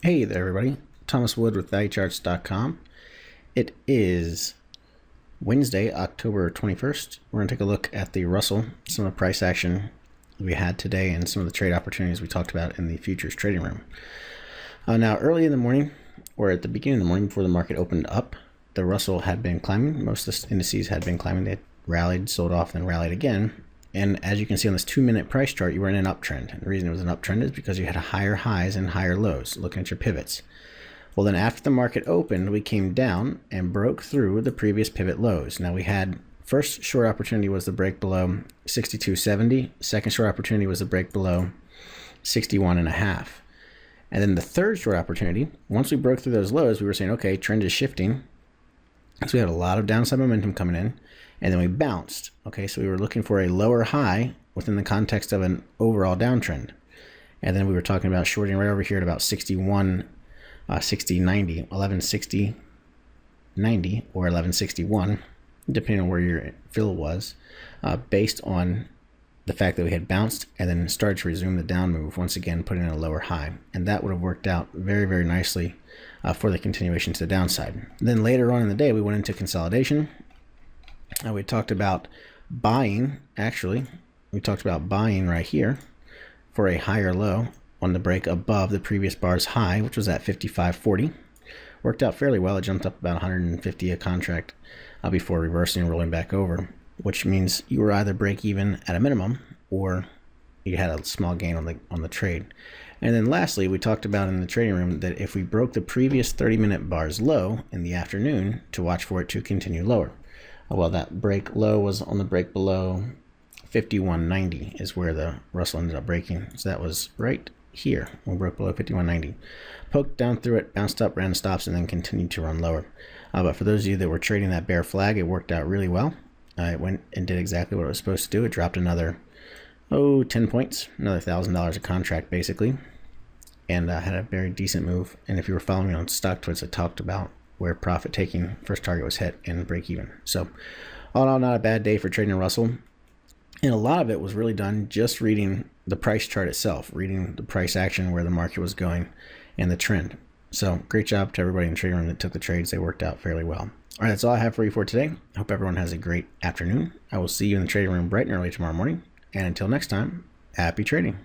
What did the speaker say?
Hey there, everybody. Thomas Wood with valuecharts.com. It is Wednesday, October 21st. We're going to take a look at the Russell, some of the price action we had today, and some of the trade opportunities we talked about in the futures trading room. Now, early in the morning, or at the beginning of the morning before the market opened up, the Russell had been climbing. Most of the indices had been climbing. They had rallied, sold off, and rallied again. And as you can see on this 2-minute price chart, you were in an uptrend. And the reason it was an uptrend is because you had higher highs and higher lows, looking at your pivots. Well, then after the market opened, we came down and broke through the previous pivot lows. Now we had first short opportunity was the break below 62.70. Second short opportunity was the break below 61.5. And then the third short opportunity, once we broke through those lows, we were saying, okay, trend is shifting. So we had a lot of downside momentum coming in, and then we bounced. Okay, so we were looking for a lower high within the context of an overall downtrend. And then we were talking about shorting right over here at about 60.90, 1160.90 or 1161, depending on where your fill was, based on the fact that we had bounced and then started to resume the down move, once again putting in a lower high. And that would have worked out very, very nicely for the continuation to the downside. Then later on in the day, we went into consolidation. We talked about buying, actually. We talked about buying right here for a higher low on the break above the previous bar's high, which was at 55.40. Worked out fairly well. It jumped up about 150 a contract before reversing and rolling back over, which means you were either break even at a minimum or you had a small gain on the trade. And then lastly, we talked about in the trading room that if we broke the previous 30-minute bar's low in the afternoon, to watch for it to continue lower. Well, that break low was on the break below 51.90 is where the Russell ended up breaking. So that was right here. We broke below 51.90. Poked down through it, bounced up, ran stops, and then continued to run lower. But for those of you that were trading that bear flag, it worked out really well. It went and did exactly what it was supposed to do. It dropped another, 10 points, another $1,000 a contract basically, and had a very decent move. And if you were following me on StockTwits, I talked about where profit taking first target was hit and break even. So all in all, not a bad day for trading Russell. And a lot of it was really done just reading the price chart itself, reading the price action, where the market was going, and the trend. So great job to everybody in the trading room that took the trades. They worked out fairly well. All right, that's all I have for you for today. I hope everyone has a great afternoon. I will see you in the trading room bright and early tomorrow morning. And until next time, happy trading.